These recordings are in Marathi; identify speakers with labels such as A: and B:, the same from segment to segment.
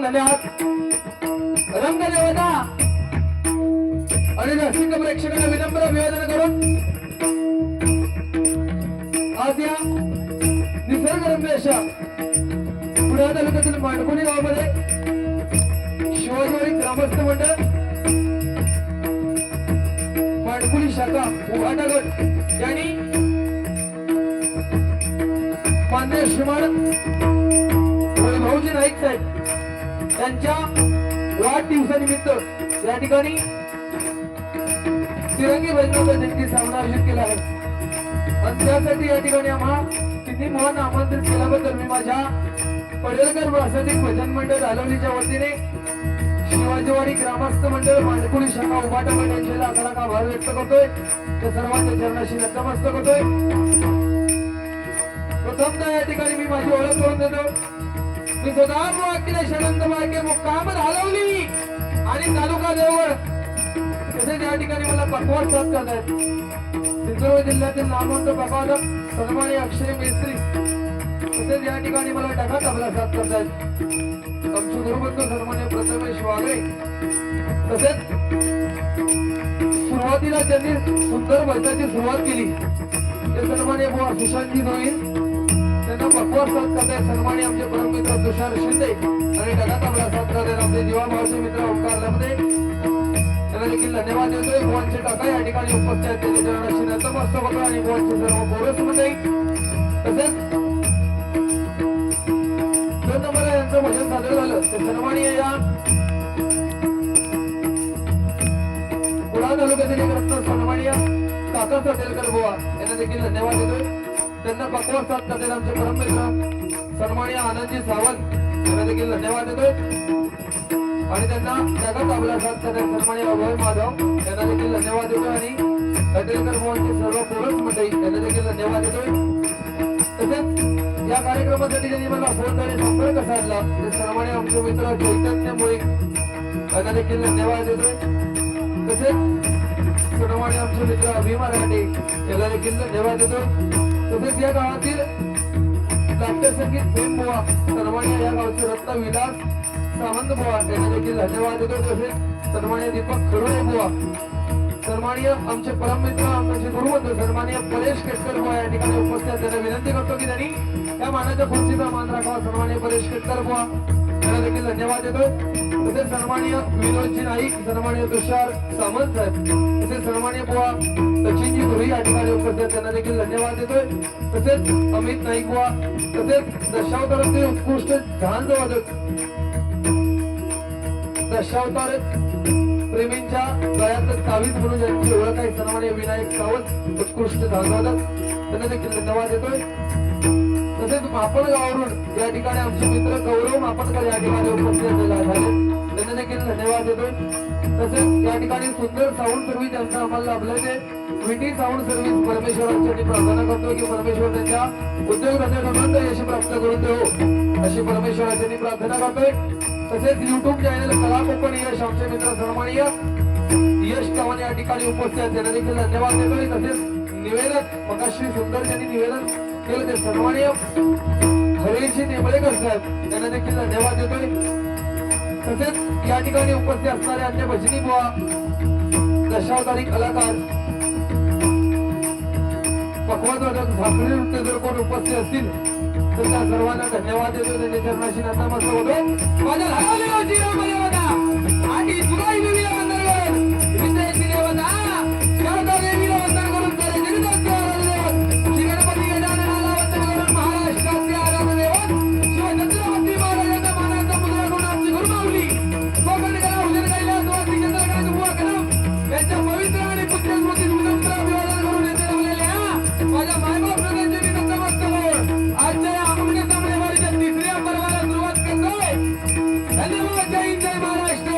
A: धन्यवाद रंगदेवता आणि रसिक प्रेक्षकांना विनम्र अभिवादन करून आज या निसर्गरम्य अशा पुणे तालुक्यातील मांडकुणी गावामध्ये शिवाजीवाडी ग्रामस्थ मंडळ मांडकुणी शाखा उभाटा गट यांनी मान्य श्रीमान वैभवजी नाईक साहेब त्यांच्या वाढदिवसानिमित्त या ठिकाणी तिरंगी वैद्यनाथ जयंती सामना आयोजित केला आहे आणि त्यासाठी या ठिकाणी आम्हा किती महान आमंत्रित केल्याबद्दल मी माझ्या पडेलकर प्रासादिक भजन मंडळ धालवलीच्या वतीने शिवाजीवाडी ग्रामस्थ मंडळ मांडकुळी शाखा उभाटा गट यांचे लाख आभार व्यक्त करतोय त्या सर्वांच्या चरणाशी नतमस्तक होतोय। प्रथमतः या ठिकाणी मी माझी ओळख करून देतो। मी सदार अखिलेशानंद मार्गे मुक्काम धालवली आणि तालुका देवगड तसेच या ठिकाणी मला पकवाड साथ करत आहेत। सिंधुदुर्ग जिल्ह्यातील नामवंत प्रकाशक सन्माननीय अक्षय मेस्त्री तसेच या ठिकाणी मला ढगा तबला साथ करत आहेत। आमचे गुरुबंधू सन्माननीय प्रथमेश वागळे तसेच सुरुवातीला त्यांनी सुंदर भजनाची सुरुवात केली ते सन्माननीय बुवा सुशांतजी गोविंद त्यांना पकवाड साथ करत आहेत। सन्माननीय आमचे परममित्र तुषार शिंदे आणि ढगा तबला साथ करत आहेत आपले जीवाभावाचे मित्र ओंकार लमदे त्यांना देखील धन्यवाद देतोय। बुवांचे काका या ठिकाणी उपस्थित आहेत त्यांच्या चरणाशी नतमस्तक होतो आणि बुवांचे सर्व कोरस मंडळी तसेच मला यांचं भजन सादर झालं ते सन्माननीय या कुडाळ तालुक्यातील एक रत्न सन्माननीय काका सातेलकर बुवा यांना देखील धन्यवाद देतोय। त्यांना पकवाड साथ करतात आमचे परममित्र सन्माननीय आनंदजी सावंत यांना देखील धन्यवाद देतोय आणि त्यांना ढगा तबला साथ करतात सन्माननीय अभय माधव यांना देखील धन्यवाद देतोय आणि सातेलकर बुवांचे सर्व कोरस मंडळी यांना देखील धन्यवाद देतोय। तसेच या कार्यक्रमासाठी ज्यांनी मला फोनद्वारे संपर्क साधला ते सन्माननीय आमचे मित्र चैतन्य मुळे यांना देखील धन्यवाद देतोय। तसेच सन्माननीय आमचे मित्र अभिमा राठे याला देखील धन्यवाद देतोय। तसेच या गावातील नाट्य संगीत प्रेम बुवा सन्माननीय या गावचे रत्न विलास सावंत बुवा यांना देखील धन्यवाद देतोय। तसेच सन्माननीय दीपक खडोळे बुवा सन्माननीय आमचे परममित्र आमचे गुरुवंत सन्माननीय परेश केतकर बुवा या ठिकाणी उपस्थित आहेत. त्यांना विनंती करतो की त्यांनी या मानाच्या खुर्चीचा मान राखावा. सन्माननीय परेश केतकर बुवा त्यांना देखील धन्यवाद देतोय. तसेच सन्माननीय विनोदजी नाईक, सन्माननीय तुषार सामंत साहेब, तसेच सन्माननीय बुवा सचिनजी गुरु या ठिकाणी उपस्थित आहेत. त्यांना देखील धन्यवाद देतोय. तसेच अमित नाईक बुवा, तसेच दशावताराचे उत्कृष्ट झांज वादक, दशावतार प्रेमींच्या गळ्यात तावीज म्हणून ज्यांची ओळख आहे सन्माननीय विनायक सावंत, उत्कृष्ट झांजवादक, त्यांना देखील धन्यवाद देतोय. तसेच मापणगाववरून या ठिकाणी आमचे मित्र गौरव मापणकर या ठिकाणी उपस्थित झाले, त्यांना देखील धन्यवाद देतोय. तसेच या ठिकाणी सुंदर साऊंड सर्व्हिस ज्यांचं आम्हाला लाभलं ते विटी साऊंड सर्व्हिस परमेश्वरांची प्रार्थना करतो की परमेश्वर त्यांच्या उद्योगधंद्यात यश प्राप्त करून देऊ अशी परमेश्वराची प्रार्थना करतोय. तसेच युट्यूब चॅनल कला कोकण यश आमचे मित्र सन्माननीय यश चव्हाण या ठिकाणी उपस्थित आहेत, त्यांना देखील धन्यवाद देतोय. तसेच निवेदक मगाशी सुंदर त्यांनी निवेदन केलं ते सन्माननीय हरेशजी नेमळेकर साहेब, त्यांना देखील धन्यवाद देतोय. तसेच या ठिकाणी उपस्थित असणारे अन्य भजनी बुवा, दशावतारी कलाकार, पक्वादवादक, झाकळी नृत्य जर कोण उपस्थित असतील तर त्या सर्वांना धन्यवाद देतो. त्यांच्या चरणाशी नतमस्तक होतो. माझ्या हरवलेला जीव मर्यादा आणि तुलाही देवीला वंदन करून विद्येची देवता शारदा देवीला वंदन करून सारे जगताचे आराध्य श्री गणपती गजाननाला वंदन करून महाराष्ट्राचे आराध्य दैवत शिव छत्रपती महाराजांचा मानाचा मुद्रा करून आमची गुरुमाऊली कोकण कला हुजर कैलास वासी चंद्रकांत बुवा कदम यांच्या पवित्र आणि पुत्र स्मृती विनम्र अभिवादन करून येथे लावलेल्या माझ्या मायबाप प्रजांचे मी नतमस्तक होऊन आजच्या या आगमन समारंभाच्या तिसऱ्या पर्वाला सुरुवात करतोय. धन्यवाद. जय हिंद जय महाराष्ट्र.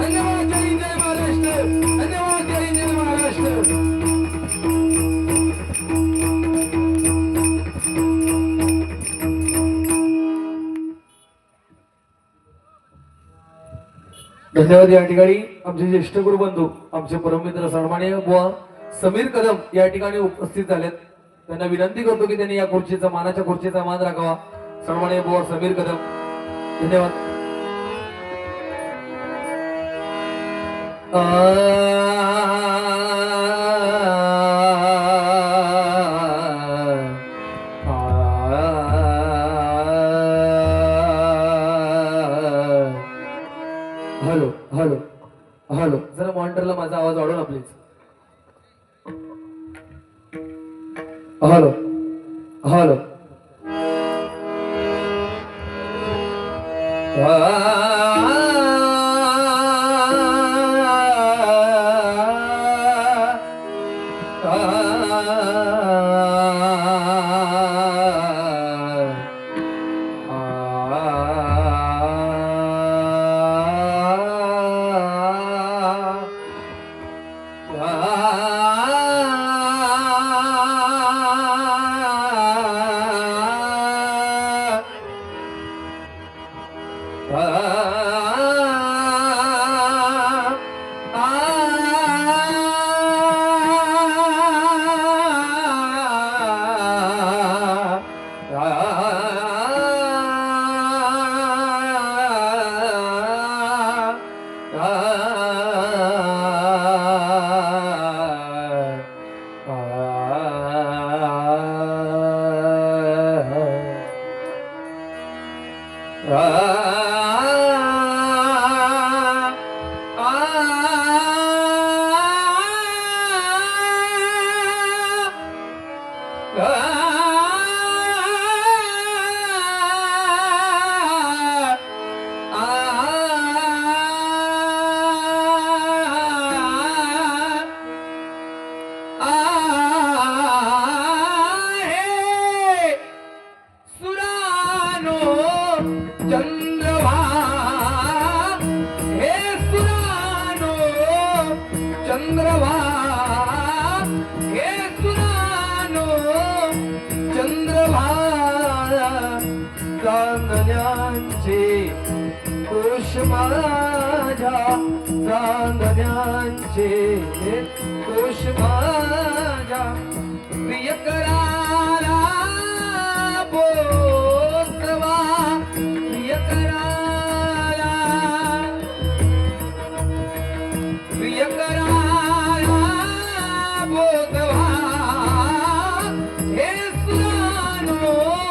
A: धन्यवाद. जय हिंद जय महाराष्ट्र. धन्यवाद. जय हिंद जय महाराष्ट्र. धन्यवाद. या ठिकाणी आमचे ज्येष्ठ गुरुबंधू आमचे परममित्र सन्माननीय बुवा समीर कदम या ठिकाणी उपस्थित झालेत. त्यांना विनंती करतो की त्यांनी या खुर्चीचा मानाच्या खुर्चीचा मान राखावा. सन्माननीय बुवा समीर कदम, धन्यवाद. हॅलो हॅलो हॅलो, जरा मॉनिटरला माझा आवाज वाढव ना प्लीज. Hello hello. चांदण्यांचे दोष माझ्या प्रिय करारा बोलवा प्रिय करारा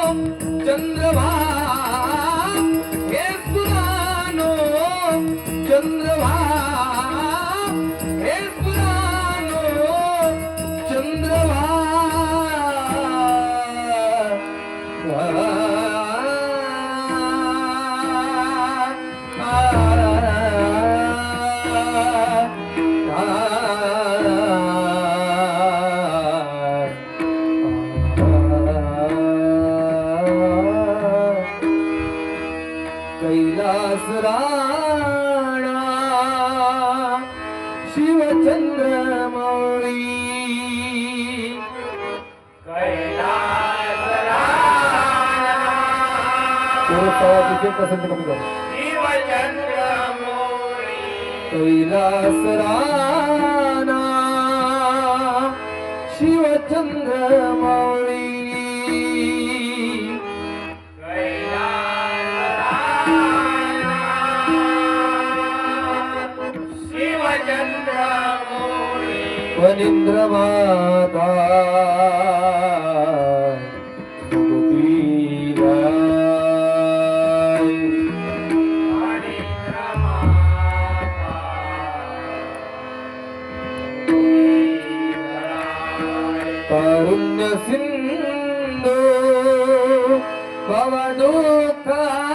A: चंद्रभा हे सुरानो चंद्रभा हे सुरानो चंद्रभा कैलास राणा शिवचंद्र मौळी कैलास पसंत कमी कर शिवचंद्र मौळी कैलास राणा शिवचंद्र मौळी वनिंद्र माता कारुण्य सिंधू भवदुःखारी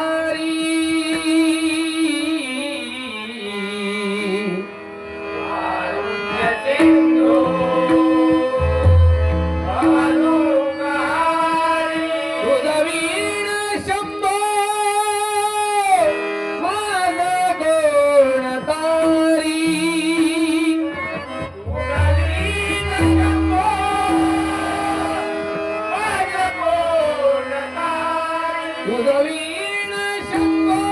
A: तुझवीण शंभो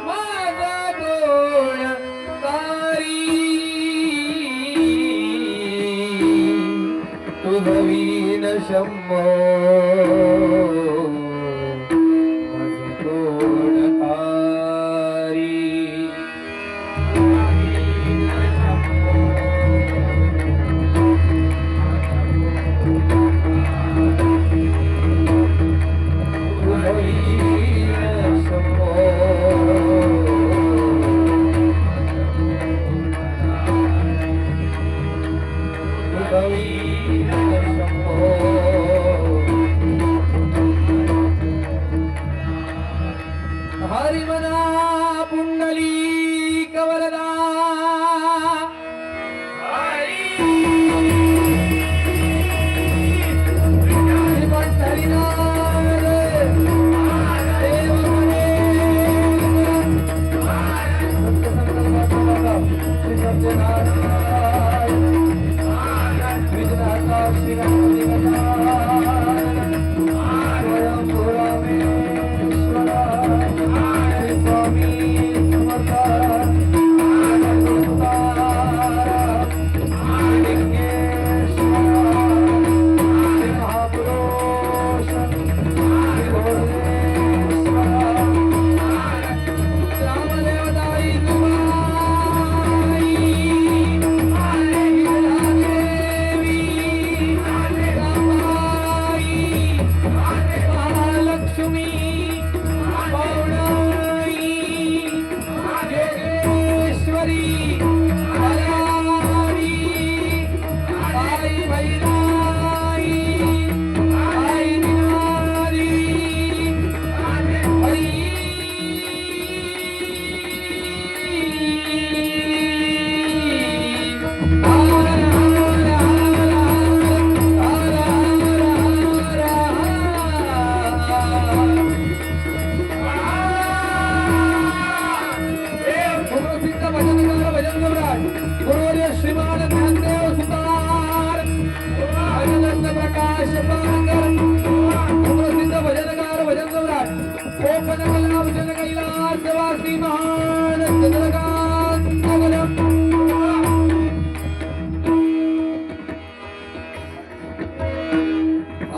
A: माझा गोड तारी तुझवीण शंभो माझा गोड तारी हरिमना पुंडली कवरदा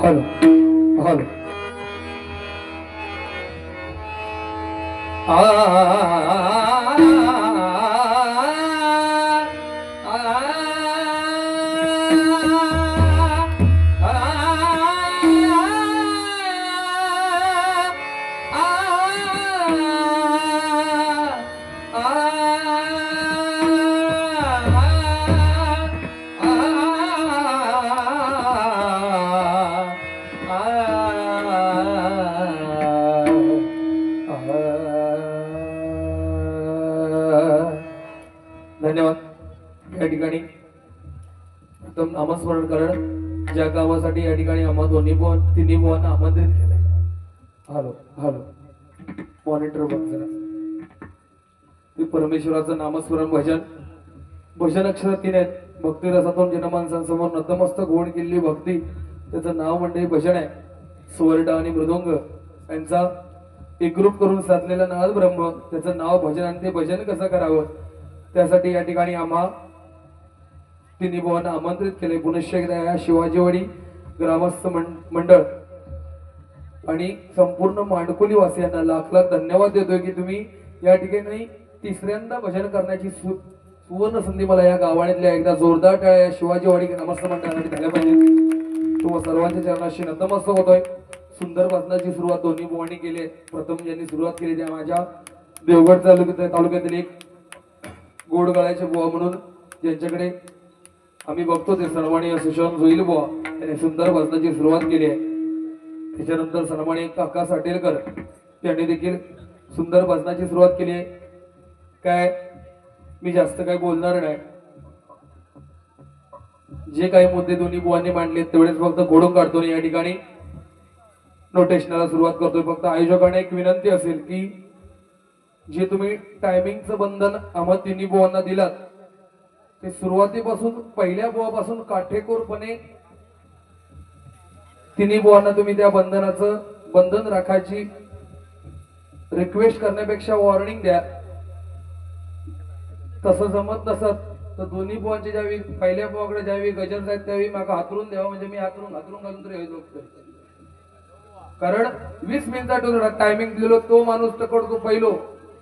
A: हॅलो हॅलो नामस्मरण करण ज्या कामासाठी या ठिकाणी आम्हा तिन्ही बुवांना आमंत्रित केलंय. हॅलो हॅलो मॉनिटर बघ जरा. ते परमेश्वराचं नामस्मरण भजन अक्षर तीन आहेत. भक्ती रसातून जनमानसांसमोर नतमस्तक होऊन केलेली भक्ती त्याचं नाव म्हणजे भजन आहे. सुवर्ण आणि मृदुंग यांचा एकरूप करून साधलेला नाद ब्रह्म त्याचं नाव भजन. आणि ते भजन कसं करावं त्यासाठी या ठिकाणी आम्हा तिन्ही बुवांना आमंत्रित केले. पुनश्च एकदा या शिवाजीवाडी ग्रामस्थ मंडळ आणि संपूर्ण मांडकोली वासियांना लाख लाख धन्यवाद देतोय की तुम्ही या ठिकाणी तिसऱ्यांदा भजन करण्याची सुवर्ण संधी मला या गावाणीतल्या एकदा जोरदार टाळ्या या शिवाजीवाडी ग्रामस्थ मंडळासाठी झाल्या पाहिजे. तो सर्वांच्या चरणाशी नतमस्तक होतोय. सुंदर भजनाची सुरुवात दोन्ही बुवांनी केली आहे. प्रथम ज्यांनी सुरुवात केली त्या माझ्या देवगड तालुक्यातील एक गोडगळ्याचे बुवा म्हणून ज्यांच्याकडे आम्ही बघतो ते सन्माननीय सुशांत जोईल बुवा यांनी सुंदर भजनाची सुरुवात केली आहे. त्याच्यानंतर सन्माननीय काका साटेलकर यांनी देखील सुंदर भजनाची सुरुवात केली आहे. काय मी जास्त काही बोलणार नाही. जे काही मुद्दे दोन्ही बुवांनी मांडले तेवढेच फक्त घोडून काढतो. या ठिकाणी नोटेशनला सुरुवात करतोय. फक्त आयोजकांना एक विनंती असेल की जे तुम्ही टायमिंगचं बंधन आम्हा तिन्ही बुवांना दिलात ते सुरुवातीपासून पहिल्या बुवापासून काटेकोरपणे तिन्ही बुवांना तुम्ही त्या बंधनाचं बंधन राखायची रिक्वेस्ट करण्यापेक्षा वॉर्निंग द्या. तसं जमत नसत तर दोन्ही बुवांचे ज्यावेळी पहिल्या बुवाकडे ज्यावेळी गजर जायत त्यावेळी माका हातरून द्यावा म्हणजे मी हातरून घालून तरी कारण 20 मिनिटात टायमिंग दिलो तो माणूस तकडतो पहिलो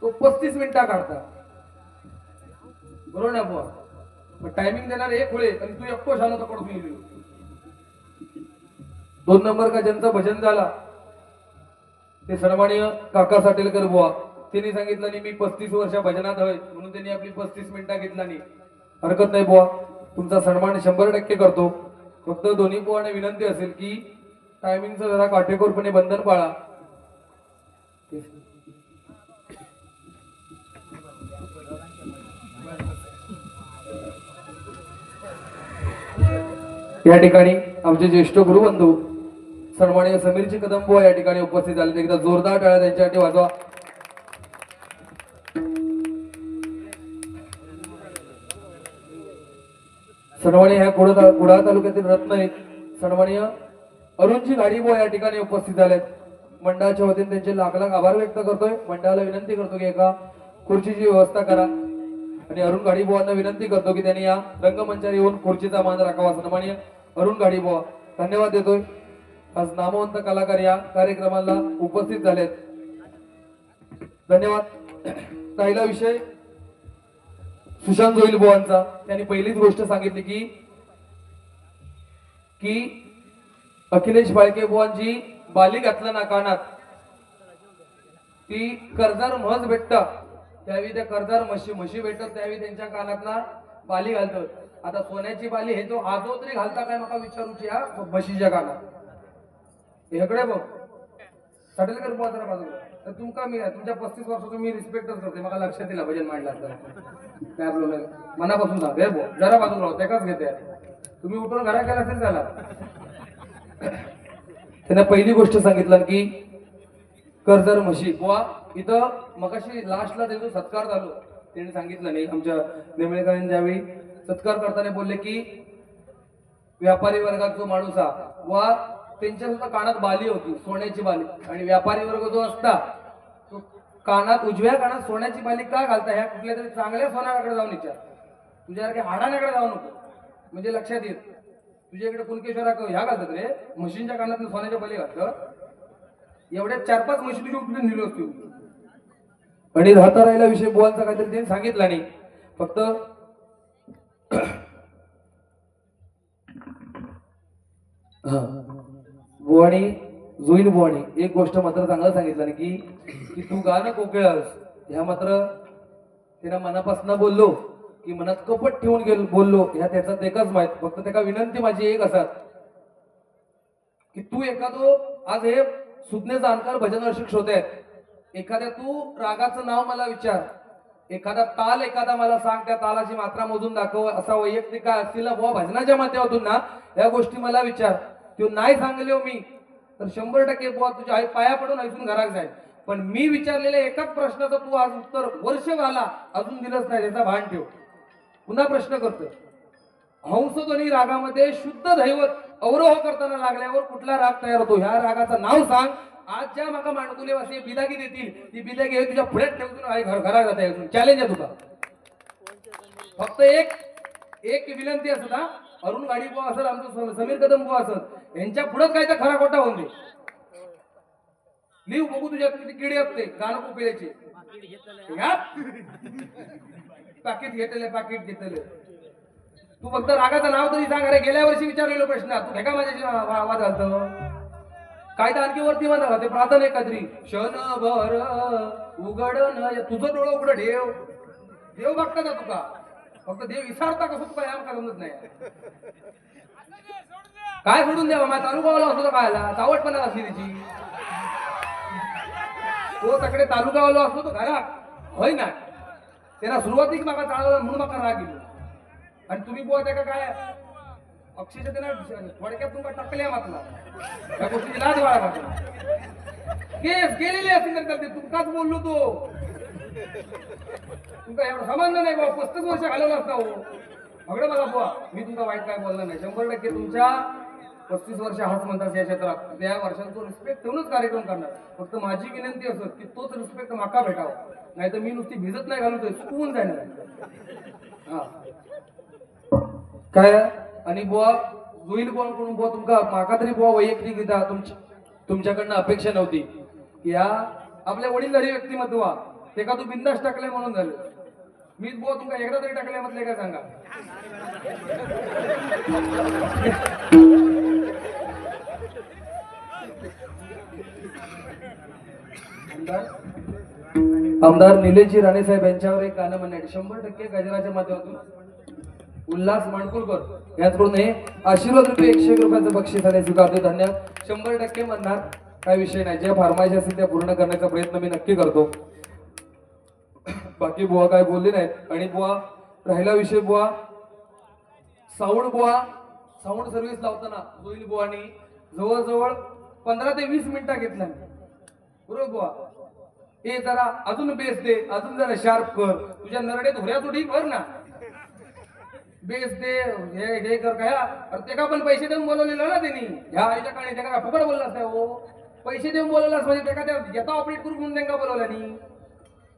A: तो 35 मिनिटा काढता बरोबर ना बुवा. मग टायमिंग देणार एक वेळे आणि तू एकटो झाला तकडतो गेली. 2 नंबर का ज्यांचं भजन झाला ते सन्माननीय काका साटेलकर बुवा त्यांनी सांगितलं नाही मी 35 वर्ष भजनात हवे म्हणून त्यांनी आपली 35 मिनिटं घेतला नाही. हरकत नाही बुवा तुमचा सन्मान 100% करतो. फक्त दोन्ही बुवांना विनंती असेल की टायमिंगचं जरा काटेकोरपणे बंधन पाळा. या ठिकाणी आमचे ज्येष्ठ गुरुबंधू सन्माननीय समीरजी कदम बुवा या ठिकाणी उपस्थित झाले. एकदा जोरदार टाळ्या त्यांच्यासाठी वाजवा. सन्माननीय ह्या कुडाळ तालुक्यातील रत्न आहेत सन्माननीय अरुणजी गाडीबुवा या ठिकाणी उपस्थित झालेत. मंडळाच्या वतीने त्यांचे लाख लाख आभार व्यक्त करतोय. मंडळाला विनंती करतो की एका खुर्चीची व्यवस्था करा आणि अरुण गाडीबुवांना विनंती करतो की त्यांनी या रंगमंचावर येऊन खुर्चीचा मान राखावा. सन्माननीय अरुण गाडीबुवा धन्यवाद देतोय. आज नामवंत कलाकार या कार्यक्रमाला उपस्थित झालेत. धन्यवाद. पहिला विषय सुशांत जोईल बुवांचा. त्यांनी पहिलीच गोष्ट सांगितली की अखिलेश फाळके बुवांची बाली घातला ना कानात ती कर्जार म्हस भेटत त्यावेळी त्या कर्जार म्हशी भेटत त्यावेळी त्यांच्या कानातला बाली घालतात. आता सोन्याची बाली हे तो आजो तरी घालता काय मला विचारूची या म्हशीच्या कानात हेकडे बघ साटेलकर बुवा जरा बाजूला. तर तुमका मी तुमच्या 35 वर्षाचं मी रिस्पेक्टच करते. मला लक्षात दिला भजन मांडला काय बोललं मनापासून सांग हे बो जरा बाजूला राहू त्याकाच घेते. तुम्ही उठून घरा केला तरी झाला. त्यांना पहिली गोष्ट सांगितलं की कर्जर म्हशी बुवा इथं मगाशी लास्टला त्यांचा सत्कार झालो त्यांनी सांगितलं नाही. आमच्या नेमळेकरांनी ज्यावेळी सत्कार करताना बोलले की व्यापारी वर्गात जो माणूस हा बुवा त्यांच्या सुद्धा कानात बाली होती सोन्याची बाली. आणि व्यापारी वर्ग जो असता तो कानात उजव्या कानात सोन्याची बाली का घालता ह्या कुठल्या तरी चांगल्या सोनाराकडे जाऊन विचार. तुझ्यासारख्या हाडाण्याकडे जाऊ नको म्हणजे लक्षात येत. तुझ्या इकडे कुणकेश्वरा ह्या घालतात रे म्हशींच्या कानात सोन्याच्या बाली घालतं. एवढ्या 4-5 म्हशी तुझी उठून नेलो असतील. आणि राहता राहिला विषय बुवांचा काहीतरी त्यांनी सांगितला नाही. फक्त बुवाणी जोईल बुवाणी एक गोष्ट मात्र चांगलं सांगितलं नाही की तू गाणं कोकिळास ह्या मात्र त्यांना मनापासून बोललो की मनात कपट ठेवून गेलो बोललो ह्या त्याचा एकच माहित. फक्त त्याला विनंती माझी एक असतात की तू एखादो आज हे सुज्ञ जाणकार भजन रसिक श्रोते आहेत एखाद्या तू रागाचं नाव मला विचार एखादा ताल एखादा मला सांग, त्या तालाची मात्रा मोजून दाखव, असा वैयक्तिक काय असतील ना बुवा भजनाच्या माध्यमातून ना या गोष्टी मला विचार. तो नाही सांगले मी तर 100% बुवा तुझ्या आई पाया पडून ऐकून घरात जाईल. पण मी विचारलेल्या एकाच प्रश्नाचं तू आज उत्तर वर्ष झाला अजून दिलंच नाही, त्याचा भान ठेव. पुन्हा प्रश्न करतो, हंसध्वनी रागामध्ये शुद्ध दैवत अवरोह करताना लागल्यावर कुठला राग तयार होतो, ह्या रागाचं नाव सांग. आज ज्या माका मांडकुले वासी बिलागी देतील ती बिलागी तुझ्या पुढ्यात ठेवून घरात जाता येईल. चॅलेंज आहे तुला. फक्त एक विनंती असत ना, अरुण गाडी बुवा असेल, आमचं समीर कदम बुवा असेल, यांच्या पुढेच काय तर खरा खोटा होऊन दे. लिहू बघू तुझ्या किती किडे असते गाणं कुपिल्याची. पाकिट घेतले तू फक्त रागाचं नाव तरी सांग. अरे गेल्या वर्षी विचारलेलो प्रश्न तू हे का माझ्याशी आवाज घालतो. काय तर आणखी वरती म्हणा ते प्रार्थना काहीतरी क्षणभर उघड न तुझं डोळं उघड ठेव. देव बघता का तुका, फक्त देव विचारता का सुद्धा काय आमका समजत नाही. काय सोडून द्यावा माझ्या तालुकावाला असतो काय चावटपणा असली त्याची. तो तकडे तालुकावाला असतो तो घरात होय ना, त्याला सुरुवातीक माका चालवला म्हणून माका राग गेलो. आणि तुम्ही बुवा त्या काय अक्षरशः त्यांना थोडक्यात तुमका टाकल्या मातला त्या गोष्टीची लाज वाळा मातला. केस गेलेले असतील तर तुमकाच बोललो तो. तुमका एवढं संबंध नाही बाबा, 35 वर्ष घालवलं असता हो. अगडं मला बुवा मी तुमचा वाईट काय बोलला नाही. 100% तुमच्या 35 वर्ष हाच म्हणतात या क्षेत्रात, त्या वर्षांचा रिस्पेक्ट ठेवूनच कार्यक्रम करणार. फक्त माझी विनंती असत की तोच रिस्पेक्ट माका भेटावा, नाही तर मी नुसती भिजत नाही घालतोय चुकवून जाणार. हा काय आणि बुवा होईल बुवा करून बुवा तुमका माका तरी बुवा वैयक्तिकरित्या तुमच्याकडनं अपेक्षा नव्हती की या आपल्या वडीलधारी व्यक्तिमत्व ते का तू बिंदास टाकले म्हणून झालं. मीच बुवा तुमका एकदा तरी टाकले म्हटले काय सांगा. आमदार निलेशजी राणेसाहेब यांच्यावर एक गाणं म्हणण्यात 100% गजराच्या माध्यमातून उल्हास माणकुलकर याचकडून हे आशीर्वाद रुपये 101 रुपयाचं बक्षीस आणि स्वीकारतो. धन्यवाद. 100% म्हणणार काय विषय नाही, ज्या फार्माशी असतील त्या पूर्ण करण्याचा प्रयत्न मी नक्की करतो. बाकी बुवा काय बोलले नाहीत. आणि बुवा राहिला विषय बुवा साऊंड सर्व्हिस लावताना जोईल बुवानी जवळजवळ 15 ते 20 मिनिटं घेतला बरोबर बुवा. हे जरा अजून बेस दे, अजून जरा शार्प कर, तुझ्या नरडे धोऱ्याचं ठीक कर ना, बेस दे, हे कर काय. अरे ते का पण पैसे देऊन बोलवलेलं ना त्यांनी ह्या आईच्या काळी, त्या का फुकट बोललास काय हो. पैसे देऊन बोलवलास म्हणजे त्या का येता ऑपरेट करून म्हणून त्यांना बोलवलं नाही.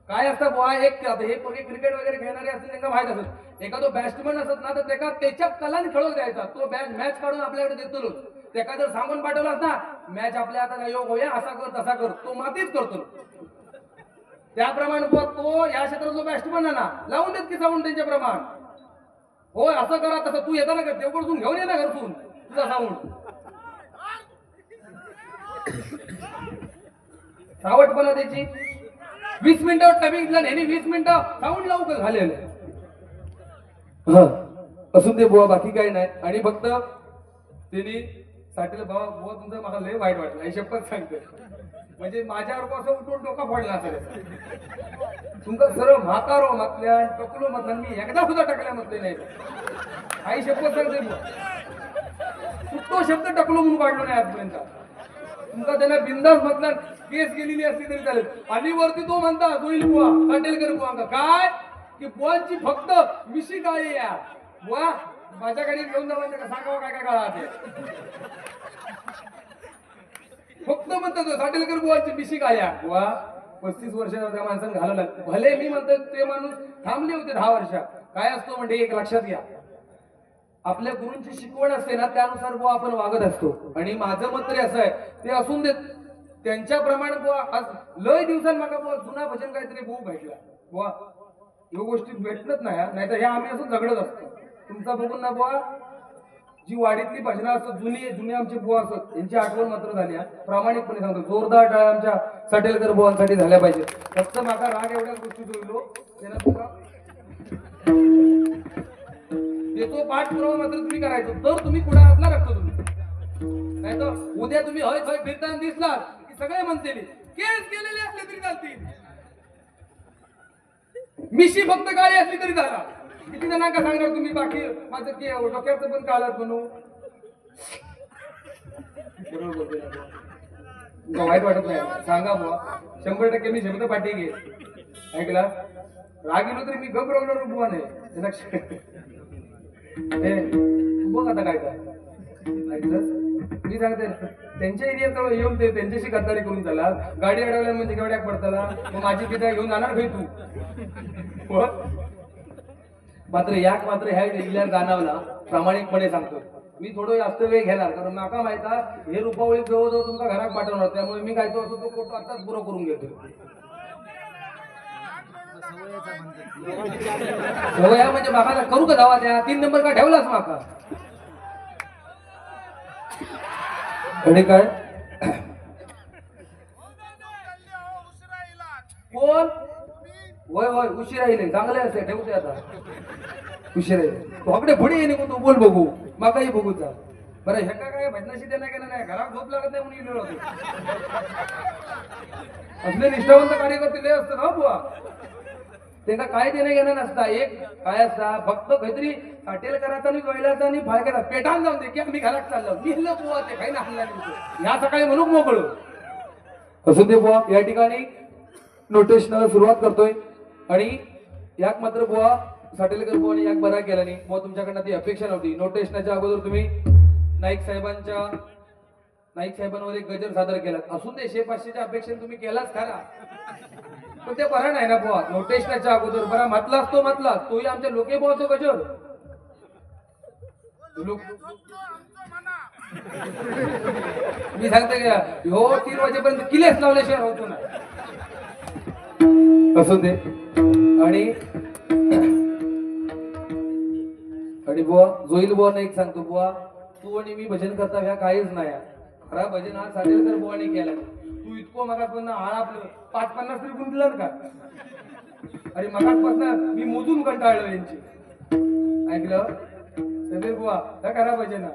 A: काय असतं बुवा, एक हे क्रिकेट वगैरे खेळणारे असतील त्यांना माहित असत. एखादो बॅट्समन असत ना तर त्याच्या कलाने खेळून द्यायचा, तो मॅच काढून आपल्याकडे देतो. त्याका जर सांगून पाठवलास ना मॅच आपल्या हातात योग होया, असा कर तसा कर, तो मातीच करतो. त्याप्रमाणे बुवा तो या क्षेत्रात जो बॅट्समन आहे ना लावून देत की साऊंड त्यांच्या प्रमाण. होय असं करा तसं. तू येताना का देवकडून घेऊन ये ना घरतून तुझा साऊंड. सावटपणा त्याची 20 मिनिटं टायमिंग दिला नाही, 20 मिनिटं साऊंड लावू का झालेलं. हा असून ते बुवा बाकी काही नाही. आणि फक्त त्यांनी साठीला बाबा बुवा तुमचं मला लय वाईट वाटलं हे शपथ सांगतोय. म्हणजे माझ्यावर असं उठून डोका फोडला असेल तुमका सर्व म्हातारो म्हटल्या टकलो म्हटलं मी एकदा सुद्धा टाकल्या म्हटले नाही. आई शपथ सांगते तो शब्द टकलो म्हणून काढलो नाही आजपर्यंत. तुमका त्यांना बिंदास म्हटलं केस गेलेली असली तरी चालेल. आणि वरती तो म्हणता जोईल बुवा काटेलकर बुवा काय की बुवांची फक्त मिशी काळी या बुवा माझ्याकडे घेऊन जावा सांगावं काय काय काळा ते फक्त म्हणतात साटेलकर बुवाची मिशी काळ्या बुवा 35 वर्षाच्या त्या माणसानं घालवलं. भले मी म्हणतो ते माणूस थांबले होते 10 वर्ष. काय असतो म्हणजे एक लक्षात घ्या, आपल्या गुरूंची शिकवण असते ना त्यानुसार बुवा आपण वागत असतो. आणि माझं मत तरी असं आहे ते असून देत त्यांच्याप्रमाणे बुवा आज लय दिवसांनी मागा बुवा जुना भजन काहीतरी बुवा भेटला बुवा. ह्या गोष्टी भेटत नाही तर ह्या आम्ही असं झगडत असतो. तुमचा बघून ना बुवा जी वाडीतली भजनं असतात जुने आमचे बुवा असतात यांची आठवण मात्र झाली. प्रामाणिकपणे सांगतो जोरदार टाळ्या आमच्या साटेलकर बुवांसाठी झाल्या पाहिजे. फक्त मागा राग एवढ्याच गोष्टी जोडलो त्याला तुका तो पाठपुरावा मात्र तुम्ही करायचो तर तुम्ही पुढे हात लागतो तुम्ही. नाही तर उद्या तुम्ही हय हय फिरताना दिसला की सगळे म्हणतील केस गेलेले असले तरी चालतील.
B: मिशी फक्त काळी असली तरी झाला. किती जणांका सांगणार तुम्ही बाकी माझं की डोक्याचं पण काळात बनवू. बरोबर बोलतोय ना. तुमका वाईट वाटत नाही सांगा बुवा. 100% मी शब्द पाठी घे. ऐकला राग येलो तरी मी गप राहणार बुवा नाही हे लक्षात. हे बघ आता काय ऐकलंस मी सांगते त्यांच्या एरियात येऊन ते त्यांच्याशी गद्दारी करून झाला. गाडी अडवल्या म्हणजे केवढ्या पडताला मग माझी पिता घेऊन जाणार भाई तू. मात्र याक मात्र ह्या जिल्ह्यात जाणवला प्रामाणिकपणे सांगतो मी थोडं जास्त वेळ घेणार कारण माका माहिता हे रुपावळी जवळजवळ तुमका घरात पाठवणार त्यामुळे मी काय तो असतो तो फोटो आताच पुरं करून घेतो. सवय म्हणजे माका करू का धावा त्या 3 नंबर का ठेवलाच माका आणि काय कोण वय वय उशीर राहिले चांगले असते ठेवते आता उशीर राहिले पुढे ये तू बोल बघू माकाही बघूचा बरं हे काय भजनाशी त्यांना केलं नाही घरात झोप लागत नाही म्हणून गेलो होतो. असले निष्ठावंत कार्यकर्ते लय असतं ना बुवा त्यांना काय देणं घेणं नसता. एक काय असता फक्त काहीतरी हॉटेल करायचा आणि जोयलाचा आणि फाळक्याचा पेटान जाऊन दे की आम्ही घरात चाललो मी बुवा ते काही ना ह्या सकाळी म्हणून मोकळो असू दे बुवा. या ठिकाणी नोटेशनला सुरुवात करतोय आणि याक मात्र बुवा साटेलकर बुवाने याक बरा केला नाही बुवा तुमच्याकडनं ती अपेक्षा नव्हती. नोटेशनच्या अगोदर तुम्ही नाईक साहेबांवर एक गजर सादर केला असून दे 100-500च्या अपेक्षा तुम्ही केलाच खरा पण ते बरा नाही ना बुवा. नोटेशनच्या अगोदर बरा म्हटलाच तोही आमच्या लोके बुवाचो गजर मी सांगते का हो 3 वाजेपर्यंत किलेच लावल्याशिवाय होतो ना असू दे. आणि बुवा जोईल बुवा एक सांगतो बुवा तू आणि मी भजन करता ह्या काहीच नाही खरा भजन हा साटेलकर बुवाने केला. तू इतको मगापासून आपलं 5-50 तरी गुंतलं का अरे मगापासून मी मोजून कंटाळलो यांची. ऐकलं समीर बुवा त्या करा भजन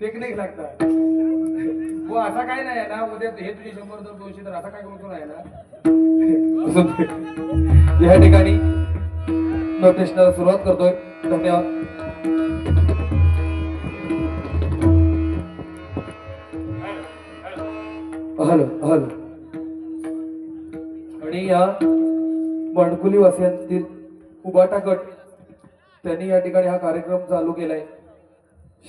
B: टेक्निक लागतात बुवा असा काय नाही ना उद्या हे तुझे 100 तर 200 तर असा काय करतो नाही ना. या ठिकाणी नोटेशनला सुरुवात करतोय. धन्यवाद. Hello hello. आणि या मणकुली वासियांतील उबाटा गट त्यांनी या ठिकाणी हा कार्यक्रम चालू केलाय.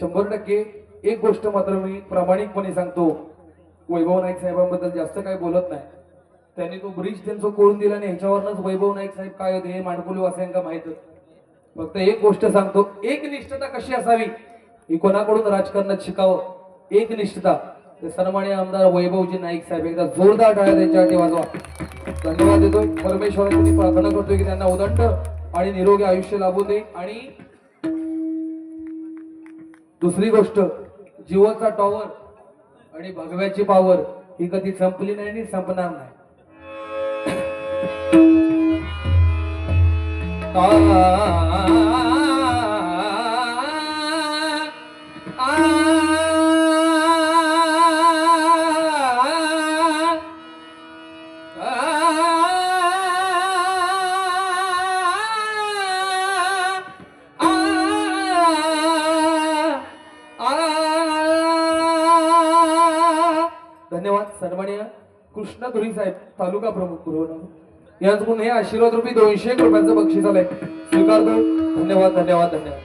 B: 100% एक गोष्ट मात्र मी प्रामाणिकपणे सांगतो वैभव नाईक साहेबांबद्दल जास्त काही बोलत नाही. त्यांनी तो ब्रिज त्यांचं कोरून दिला आणि ह्याच्यावरच वैभव नाईक साहेब काय होते हे माणकुली वासियांका माहितच. फक्त एक गोष्ट सांगतो एक निष्ठता कशी असावी ही कोणाकडून राजकारणात शिकावं. एक निष्ठता सन्माननीय आमदार वैभवजी नाईक साहेब एकदा जोरदार टाळ्या त्यांच्यासाठी वाजवा. धन्यवाद देतोय. परमेश्वराची प्रार्थना करतोय की त्यांना उदंड आणि निरोगी आयुष्य लाभू दे. आणि दुसरी गोष्ट जीवाचा टॉवर आणि भगव्याची पावर ही कधी संपली नाही आणि संपणार नाही. धन्यवाद. सन्माननीय कृष्णा धुरी साहेब तालुका प्रमुख पूर्व यांच्याकडून हे आशीर्वाद रुपये 200 रुपयांचं बक्षीस आलंय स्वीकारतो. धन्यवाद धन्यवाद धन्यवाद.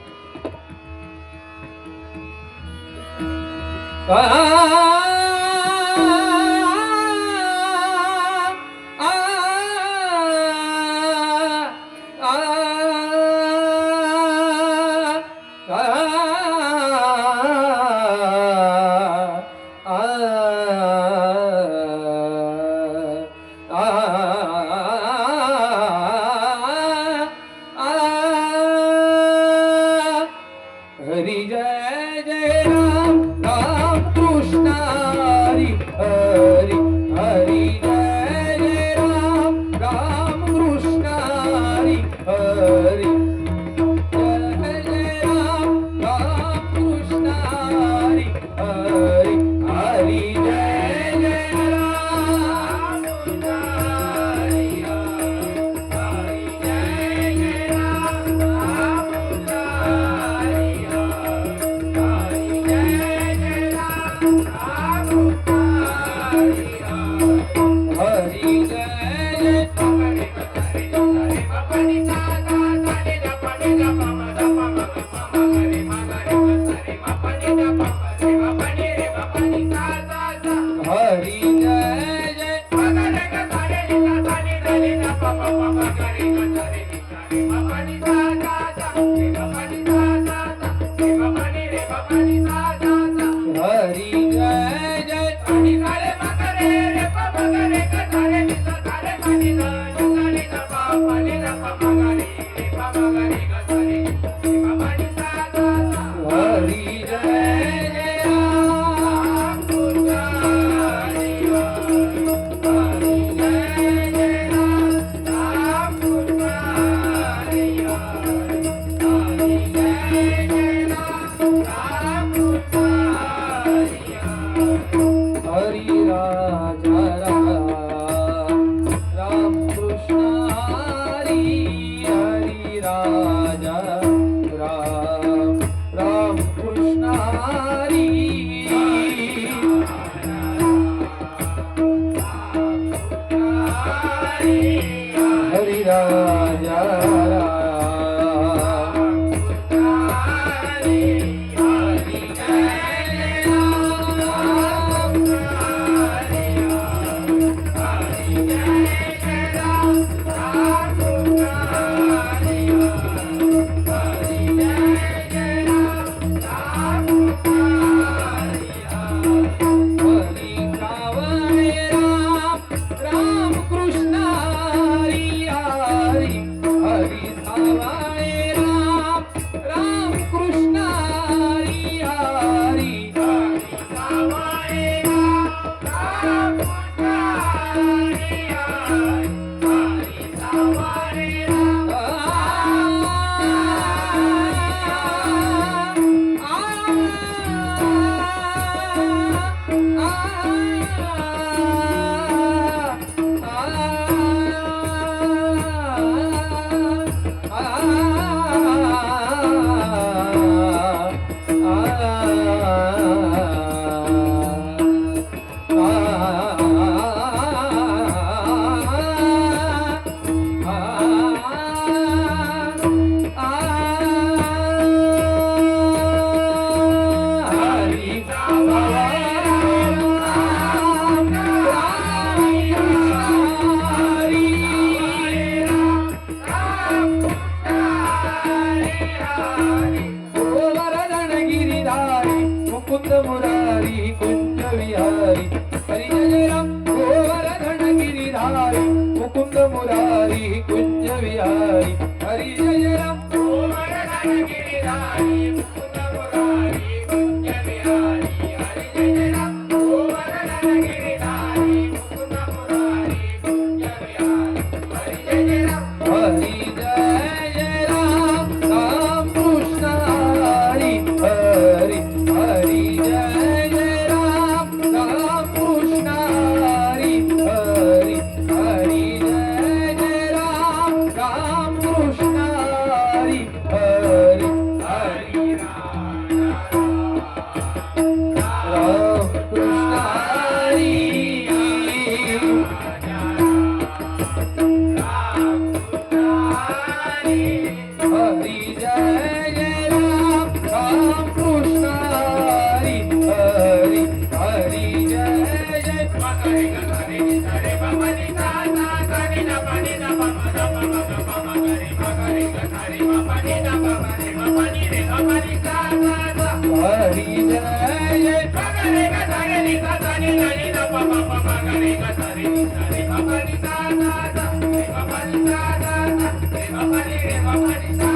B: हरी जय जय राम राम कृष्ण हरी जय हरी जय जय हरी जय जय हरी जय जय राम हरी राजा राम राम कृष्ण हरी हरी राजा राम राम कृष्ण हरी हरी राजा राम हरी सावरे राम राम कृष्ण हरी हरी हरी सावरे राम राम कृष्ण हरी हरी मुकुंद मुरारी कुंज विहारी हरी जय राम गोवर्धन गिरिधारी मुकुंद मुरारी कुंज विहारी हरी जय राम गोवर्धन गिरिधारी मुकुंद मुरारी कुंज विहारी हरी जय राम गोवर्धन गिरिधारी मुकुंद मुरारी कुंज विहारी हरी जय राम हरी जय राम राम कृष्ण हरी हरी हरी जय जय राम राम कृष्ण हरी हरी हरी जय जय राम राम कृष्ण हरी हरी हरी राम कृष्ण हरी हरी जय जय राम राम कृष्ण हरी हरी हरी जय जय हरी जय जय
C: Bye.